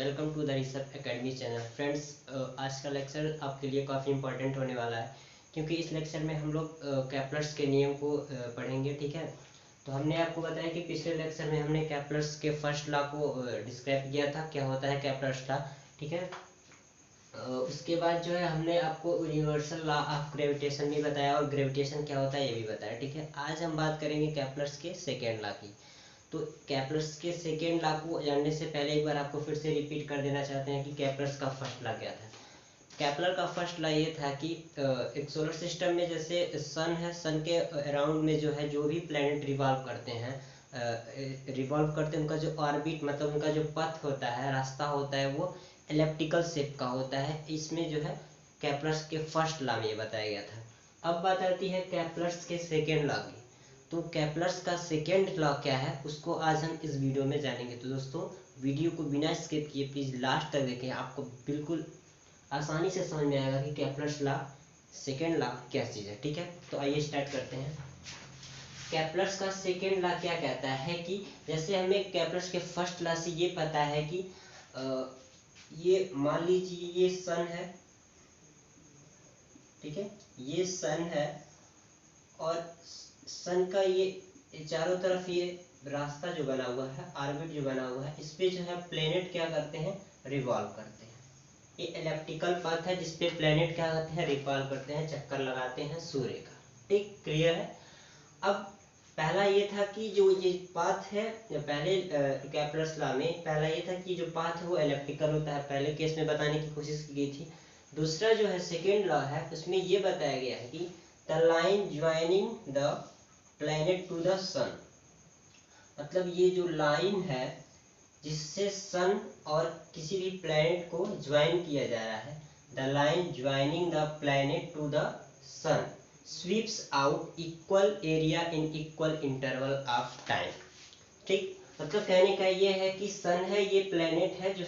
Welcome to the research academy channel. Friends, आज का lecture आपके लिए काफ़ी इंपॉर्टेंट होने वाला है, क्योंकि इस लेक्चर में हम लोग कैपलर्स के नियम को पढ़ेंगे। ठीक है, तो हमने आपको बताया कि पिछले लेक्चर में हमने कैपलर्स के फर्स्ट लॉ को डिस्क्राइब किया था, क्या होता है कैपलर्स लॉ। ठीक है, उसके बाद जो है हमने आपको यूनिवर्सल लॉ ऑफ ग्रेविटेशन भी बताया और ग्रेविटेशन क्या होता है ये भी बताया। ठीक है, आज हम बात करेंगे कैपलर्स के सेकेंड लॉ की। तो कैपलर्स के सेकेंड लॉ को जानने से पहले एक बार आपको फिर से रिपीट कर देना चाहते हैं कि कैपलर्स का फर्स्ट लॉ क्या था। कैपलर का फर्स्ट लॉ ये था कि एक सोलर सिस्टम में जैसे सन है, सन के अराउंड में जो है जो भी प्लैनेट रिवॉल्व करते हैं, उनका जो ऑर्बिट मतलब उनका जो पथ होता है, रास्ता होता है, वो एलिप्टिकल शेप का होता है। इसमें जो है कैपलर्स के फर्स्ट लॉ में ये बताया गया था। अब बात आती है कैपलर्स के सेकेंड लॉ की। तो कैपलर्स का सेकेंड लॉ क्या है उसको आज हम इस वीडियो में जानेंगे। तो दोस्तों, वीडियो को बिना स्किप किए प्लीज लास्ट तक देखें, आपको बिल्कुल आसानी से समझ में आएगा कि कैपलर्स लॉ सेकेंड लॉ क्या चीज़ है। ठीक है, तो आइए स्टार्ट करते हैं। कैपलर्स का सेकेंड लॉ क्या कहता है कि जैसे हमें कैपलर्स के फर्स्ट लॉ से ये पता है कि ये मान लीजिए ये सन है। ठीक है, ये सन है और सन का ये चारों तरफ ये रास्ता जो बना हुआ है, ऑर्बिट जो बना हुआ है, इस पे जो है प्लेनेट क्या करते हैं, रिवॉल्व करते हैं। ये एलिप्टिकल पाथ है जिसपे प्लेनेट क्या करते हैं, रिवॉल्व करते हैं, चक्कर लगाते हैं सूर्य का। ठीक, क्लियर है। अब पहला ये था कि जो ये पाथ है, पहले कैपलर्स लॉ में पहला ये था कि जो पाथ है वो एलिप्टिकल होता है, पहले केस में बताने की कोशिश की गई थी। दूसरा जो है सेकेंड लॉ है, उसमें ये बताया गया है कि the line joining the planet to the sun, मतलब ये जो लाइन है जिससे सन और किसी भी प्लैनेट को ज्वाइन किया जा रहा है, the line joining the planet to the sun sweeps out equal area in equal interval of time. ठीक, मतलब कहने का ये है कि सन है, ये प्लैनेट है, जो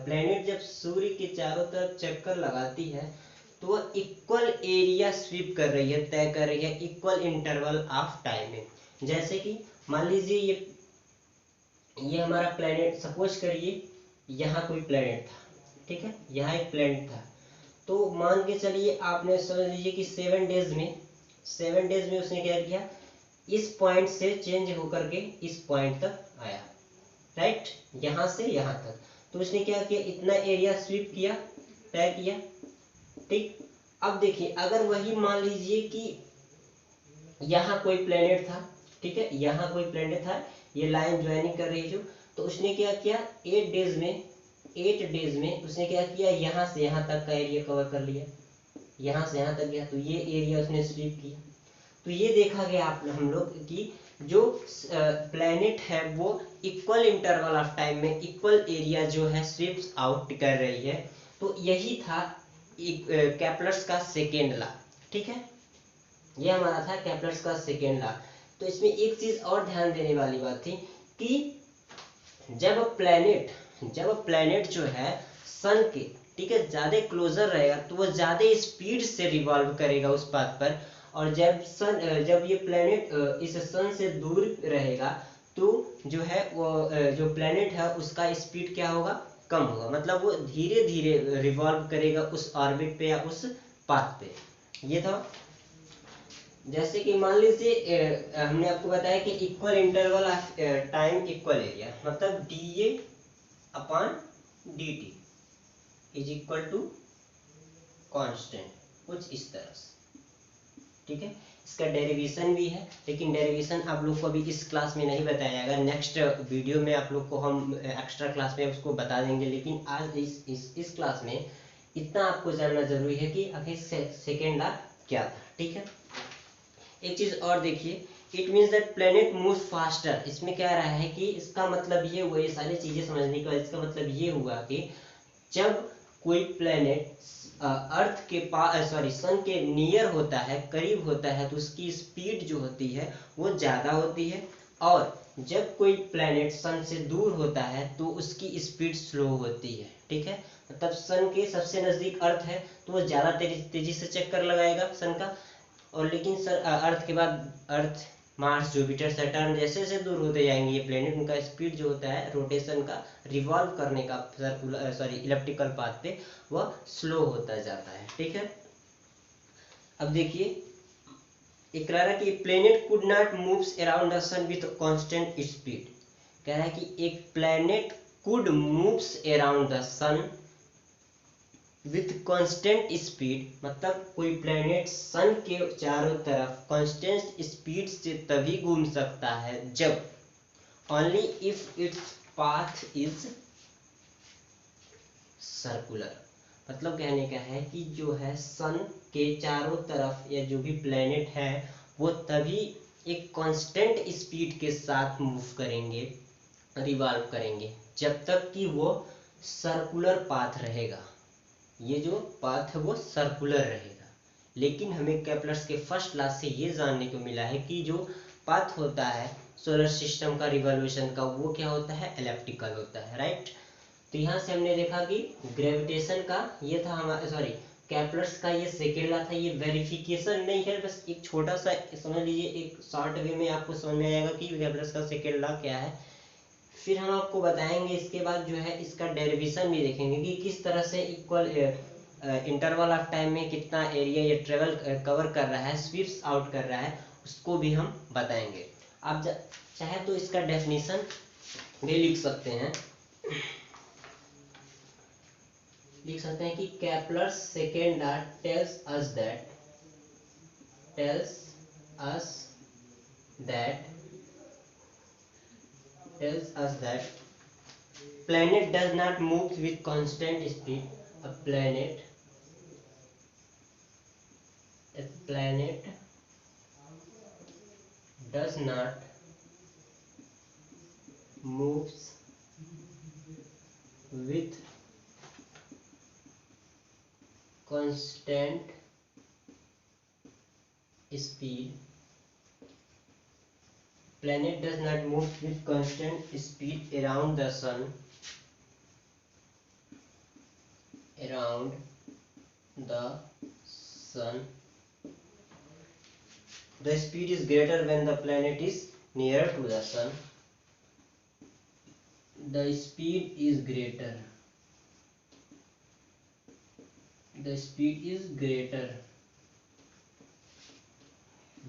प्लैनेट जब सूर्य के चारों तरफ चक्कर लगाती है तो वो इक्वल एरिया स्वीप कर रही है, तय कर रही है इक्वल इंटरवल ऑफ टाइम में। जैसे कि मान लीजिए ये हमारा प्लेनेट, सपोज करिए यहाँ कोई प्लेनेट था। ठीक है, यहाँ एक प्लेनेट था, तो मान के चलिए आपने समझ लीजिए कि 7 डेज में उसने क्या किया, इस पॉइंट से चेंज होकर के इस पॉइंट तक आया। राइट, यहाँ से यहाँ तक, तो उसने क्या किया, इतना एरिया स्वीप किया, तय किया। ठीक, अब देखिए अगर वही मान लीजिए कि यहाँ कोई प्लेनेट था। ठीक है, यहाँ कोई प्लेनेट था, ये लाइन ज्वाइनिंग कर रही है जो, तो उसने क्या किया, 8 डेज में उसने क्या किया, यहाँ से यहाँ तक का एरिया कवर कर लिया, यहाँ से यहाँ तक गया, तो ये एरिया उसने स्वीप किया। तो ये देखा गया हम लोग कि जो प्लेनेट है वो इक्वल इंटरवल ऑफ टाइम में इक्वल एरिया जो है स्वीप्स आउट कर रही है। तो यही था कैपलर्स का सेकेंड लॉ। ठीक है, ये हमारा था कैपलर्स का सेकेंड लॉ। तो इसमें एक चीज और ध्यान देने वाली बात थी कि जब प्लेनेट जो है सन के, ठीक है, ज्यादा क्लोजर रहेगा तो वो ज्यादा स्पीड से रिवॉल्व करेगा उस पाथ पर, और जब ये प्लेनेट इस सन से दूर रहेगा तो जो है वो जो प्लेनेट है उसका स्पीड क्या होगा, कम होगा, मतलब वो धीरे धीरे रिवॉल्व करेगा उस ऑर्बिट पे या उस पाथ पे। ये था। जैसे कि मान लीजिए हमने आपको बताया कि equal interval of time equal area, मतलब D A upon D T is equal to constant, कुछ इस तरह से। ठीक है, इसका डेरिवेशन भी है, लेकिन डेरिवेशन आप लोग को अभी इस क्लास में नहीं बताया जाएगा, नेक्स्ट वीडियो में आप लोग को हम एक्स्ट्रा क्लास में उसको बता देंगे। लेकिन आज इस क्लास में इतना आपको जानना जरूरी है कि आखिर सेकेंड लॉ क्या था। ठीक है, एक चीज और देखिए, it means that planet move faster. इसमें क्या रहा है कि इसका मतलब ये हुआ, ये सारी चीजें समझने के बाद इसका मतलब ये हुआ कि जब कोई प्लेनेट अर्थ के पास सन के नियर होता है, करीब होता है, तो उसकी स्पीड जो होती है वो ज्यादा होती है, और जब कोई प्लेनेट सन से दूर होता है तो उसकी स्पीड स्लो होती है। ठीक है, मतलब सन के सबसे नजदीक अर्थ है तो वो ज्यादा तेजी से चक्कर लगाएगा सन का, और लेकिन अर्थ के बाद अर्थ मार्स, जुपिटर, सैटर्न जैसे जैसे दूर होते जाएंगे ये प्लेनेट, उनका स्पीड जो होता है रोटेशन का, रिवॉल्व करने का सर्कुलर इलेप्टिकल पाथ पे, वह स्लो होता जाता है। ठीक है, अब देखिए एक कह रहा है कि planet could not moves around the sun with constant speed. कह रहा है कि एक planet could moves around the sun with constant speed, मतलब कोई प्लेनेट सन के चारों तरफ कांस्टेंट स्पीड से तभी घूम सकता है जब only if its path is circular. मतलब कहने का है कि जो है सन के चारों तरफ या जो भी प्लेनेट है वो तभी एक कांस्टेंट स्पीड के साथ मूव करेंगे, रिवॉल्व करेंगे, जब तक कि वो सर्कुलर पाथ रहेगा। ये जो पाथ है वो सर्कुलर रहेगा। लेकिन हमें केपलर्स के फर्स्ट लॉ से ये जानने को मिला है कि जो पाथ होता है सोलर सिस्टम का रिवॉल्यूशन का, वो क्या होता है, एलिप्टिकल होता है, राइट। तो यहाँ से हमने देखा कि ग्रेविटेशन का ये था हमारा, सॉरी केपलर्स का ये सेकेंड लॉ था। ये वेरिफिकेशन नहीं है, बस एक छोटा सा समझ लीजिए, एक शॉर्ट वे में आपको समझ में आएगा कि केपलर्स का सेकेंड लॉ क्या है। फिर हम आपको बताएंगे इसके बाद जो है इसका डेरिवेशन भी देखेंगे कि किस तरह से इक्वल इंटरवल ऑफ टाइम में कितना एरिया ये ट्रेवल कवर कर रहा है, स्वीप्स आउट कर रहा है, उसको भी हम बताएंगे। आप चाहे तो इसका डेफिनेशन भी लिख सकते हैं, लिख सकते हैं कि Kepler's second law tells us that planet does not move with constant speed. A planet does not moves with constant speed. Planet does not move with constant speed around the sun. The speed is greater when the planet is nearer to the sun. The speed is greater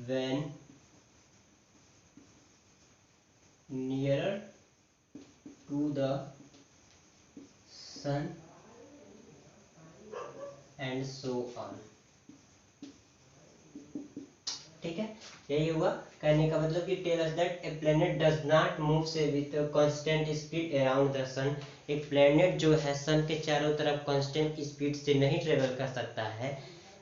when nearer to the sun and so on. ठीक है, यही हुआ कहने का मतलब कि tell us that a planet does not move से with constant speed around the sun. एक प्लेनेट जो है सन के चारों तरफ कांस्टेंट स्पीड से नहीं ट्रेवल कर सकता है।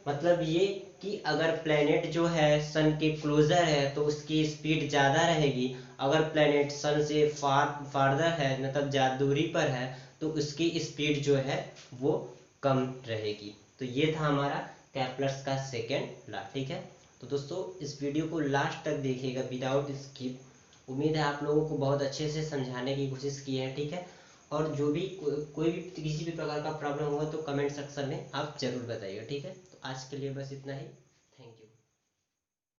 मतलब ये कि अगर प्लेनेट जो है सन के क्लोजर है तो उसकी स्पीड ज़्यादा रहेगी, अगर प्लेनेट सन से फार्दर है मतलब ज़्यादा दूरी पर है तो उसकी स्पीड जो है वो कम रहेगी। तो ये था हमारा केपलर्स का सेकेंड लॉ। ठीक है, तो दोस्तों इस वीडियो को लास्ट तक देखिएगा विदाउट स्किप। उम्मीद है आप लोगों को बहुत अच्छे से समझाने की कोशिश की है। ठीक है, और जो भी कोई भी किसी भी प्रकार का प्रॉब्लम होगा तो कमेंट सेक्शन में आप जरूर बताइएगा। ठीक है, तो आज के लिए बस इतना ही।